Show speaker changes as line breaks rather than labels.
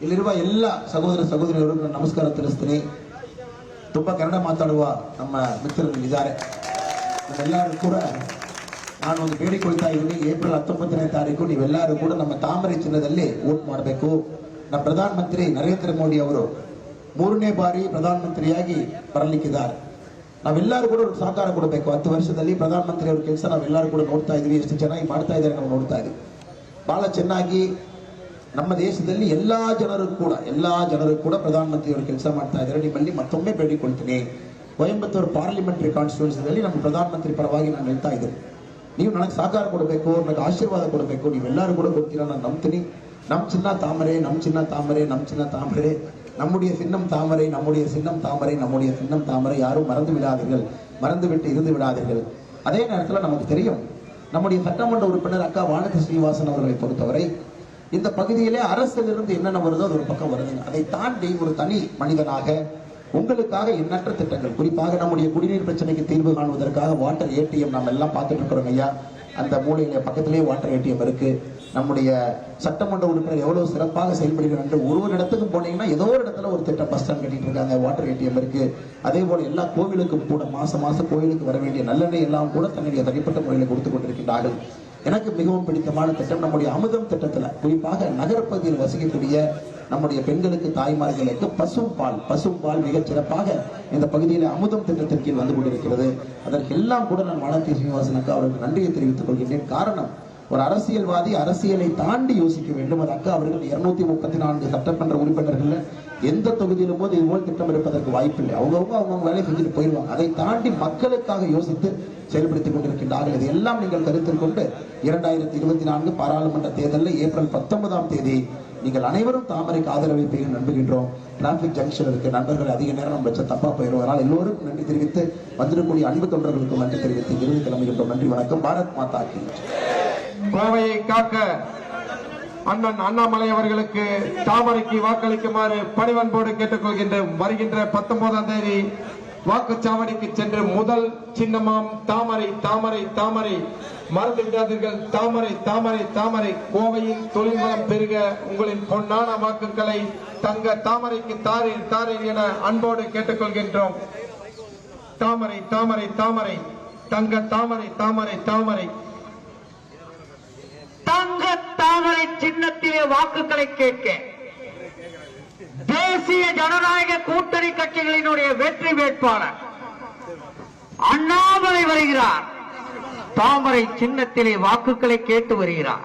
ಇಲ್ಲಿರುವ ಎಲ್ಲ ಸಹೋದರ ಸಹೋದರಿಯರು ನಮಸ್ಕಾರ ತಿಳಿಸ್ತೀನಿ. ತುಂಬಾ ಕನ್ನಡ ಮಾತಾಡುವ ನಮ್ಮ ಮಿತ್ರರಿದ್ದಾರೆ. ನಮ್ಮೆಲ್ಲರೂ ಕೂಡ ನಾನು ಒಂದು ಬೇಡಿಕೊಳ್ತಾ ಇದ್ದೀನಿ, ಏಪ್ರಿಲ್ 19ನೇ ತಾರೀಕು ನೀವೆಲ್ಲರೂ ಕೂಡ ನಮ್ಮ ತಾಮರೆ ಚಿನ್ನದಲ್ಲಿ ವೋಟ್ ಮಾಡಬೇಕು. ನಮ್ಮ ಪ್ರಧಾನಮಂತ್ರಿ ನರೇಂದ್ರ ಮೋದಿ ಅವರು 3ನೇ ಬಾರಿ ಪ್ರಧಾನಮಂತ್ರಿಯಾಗಿ ಬರಲಿಕ್ಕಿದ್ದಾರೆ. ನಾವೆಲ್ಲರೂ ಕೂಡ ಸಹಕಾರ ಕೊಡಬೇಕು. 10 ವರ್ಷದಲ್ಲಿ ಪ್ರಧಾನಮಂತ್ರಿ ಅವರ ಕೆಲಸ ನಾವೆಲ್ಲರೂ ಕೂಡ ನೋಡ್ತಾ ಇದೀವಿ, ಎಷ್ಟು ಚೆನ್ನಾಗಿ ಮಾಡ್ತಾ ಇದ್ದಾರೆ ನಾವು ನೋಡ್ತಾ ಇದೀವಿ. ಬಹಳ ಚೆನ್ನಾಗಿ ನಮ್ಮ ದೇಶದಲ್ಲಿ ಎಲ್ಲಾ ಜನರು ಕೂಡ ಪ್ರಧಾನಮಂತ್ರಿ ಅವರು ಕೆಲಸ ಮಾಡ್ತಾ ಇದ್ದಾರೆ. ನಿಮ್ಮಲ್ಲಿ ಮತ್ತೊಮ್ಮೆ ಬೇಡಿಕೊಳ್ತೀನಿ, ಕೊಯಂಬತ್ತೂರು ಪಾರ್ಲಿಮೆಂಟರಿ ಕಾನ್ಸ್ಟಿಟ್ಯೂನ್ಸಿಯಲ್ಲಿ ನಮ್ಮ ಪ್ರಧಾನಮಂತ್ರಿ ಪರವಾಗಿ ನಾನು ಹೇಳ್ತಾ ಇದ್ದೇನೆ, ನೀವು ನನಗೆ ಸಹಕಾರ ಕೊಡಬೇಕು, ನನಗೆ ಆಶೀರ್ವಾದ ಕೊಡಬೇಕು. ನೀವೆಲ್ಲರೂ ಕೂಡ ಗೊತ್ತಿಲ್ಲ, ನಾನು ನಂಬ್ತೀನಿ. ನಮ್ಮ ಚಿನ್ನ ತಾಮರೆ, ನಮ್ಮ ಚಿನ್ನ ತಾಮರೆ, ನಮ್ಮ ಚಿನ್ನ ತಾಮರೆ, நம்முடைய சின்னம் தாமரை, நம்முடைய சின்னம் தாமரை, நம்முடைய சின்னம் தாமரை. யாரும் மறந்து விடாதீர்கள், மறந்து விட்டு இருந்து விடாதீர்கள். அதே நேரத்தில் நமக்கு தெரியும், நம்முடைய சட்டமன்ற உறுப்பினர் அக்கா வானதி ஸ்ரீனிவாசன் அவர்களை பொறுத்தவரை இந்த பகுதியிலே அரசிலிருந்து என்னென்ன வருதோ அது ஒரு பக்கம் வருது. அதை தாண்டி ஒரு தனி மனிதனாக உங்களுக்காக எண்ணற்ற திட்டங்கள், குறிப்பாக நம்முடைய குடிநீர் பிரச்சனைக்கு தீர்வு காணுவதற்காக வாட்டர் ஏடிஎம் நாம் எல்லாம் பார்த்துட்டு இருக்கிறோம் ஐயா. அந்த மூலையில பக்கத்திலேயே வாட்டர் ஏடிஎம் இருக்கு. நம்முடைய சட்டமன்ற உறுப்பினர் எவ்வளவு சிறப்பாக செயல்படுகிறார் என்று ஒரு இடத்துக்கு போனீங்கன்னா ஏதோ ஒரு இடத்துல ஒரு திட்டம் பஸ் ஸ்டாண்ட் கட்டிட்டு இருக்காங்க, வாட்டர் ஏடிஎம் இருக்கு. அதே போல எல்லா கோவிலுக்கும் கூட மாசம் கோவிலுக்கு வர வேண்டிய நல்லெண்ணெய் எல்லாம் கூட தன்னுடைய தனிப்பட்ட முறையில் கொடுத்து கொண்டிருக்கின்றார்கள். எனக்கு மிகவும் பிடித்தமான திட்டம் நம்முடைய அமுதம் திட்டத்துல, குறிப்பாக நகரப்பகுதியில் வசிக்கக்கூடிய நம்முடைய பெண்களுக்கு, தாய்மார்களுக்கு பசும்பால் மிகச் சிறப்பாக இந்த பகுதியில் அமுதம் திட்டத்தின் கீழ் வந்து கொண்டிருக்கிறது. அதற்கு எல்லாம் கூட நான் வானதி ஸ்ரீனிவாசன் அக்கா அவருக்கு நன்றியை தெரிவித்துக் கொள்கின்றேன். காரணம், ஒரு அரசியல்வாதி அரசியலை தாண்டி யோசிக்க வேண்டும். அது அக்கா அவர்கள் 234 சட்டமன்ற உறுப்பினர்கள் எந்த தொகுதியிலும் போது இதுபோல் திட்டம் இருப்பதற்கு வாய்ப்பில்லை. அவங்க வேலையை செஞ்சுட்டு போயிடுவாங்க. அதை தாண்டி மக்களுக்காக யோசித்து செயல்படுத்திக் கொண்டிருக்கின்றார்கள். இது எல்லாம் நீங்கள் கருத்தில் கொண்டு 2024 பாராளுமன்ற தேர்தலில் ஏப்ரல் 19ஆம் தேதி நீங்கள் அனைவரும் தாமரைக்கு ஆதரவைப்பீர்கள் நம்புகின்றோம். டிராபிக் ஜங்ஷன் இருக்கு, நண்பர்கள் அதிக நேரம் நம்ம வச்ச தப்பா போயிடும். அதனால் எல்லோருக்கும் நன்றி தெரிவித்து, வந்திருக்கக்கூடிய அன்பு தொண்டர்களுக்கும் நன்றி தெரிவித்து இறுதி கிளம்புகின்றோம். நன்றி, வணக்கம். பாரத் மாதா கி.
கோவையை காக்க அண்ணன் அண்ணாமலை அவர்களுக்கு தாமரைக்கு வாக்களிக்குமாறு பணிவன்போடு கேட்டுக்கொள்கின்றோம். வருகின்ற 19ஆம் தேதி வாக்குச்சாவடிக்கு சென்று முதல் சின்னமாம் தாமரை தாமரை தாமரை, மறந்து விடாதீர்கள், தாமரை தாமரை தாமரை. கோவையில் தொழில் வளம் பெருக உங்களின் பொன்னான வாக்குகளை தங்க தாமரைக்கு தாரீர் தாரீர் என அன்போடு கேட்டுக்கொள்கின்றோம். தாமரை தாமரை தாமரை, தங்க தாமரை தாமரை தாமரை.
தங்க தாமரை சின்னத்திலே வாக்குகளை கேட்க தேசிய ஜனநாயக கூட்டணி கட்சிகளினுடைய வெற்றி வேட்பாளர் அண்ணாமலை வருகிறார். தாமரை சின்னத்திலே வாக்குகளை கேட்டு வருகிறார்.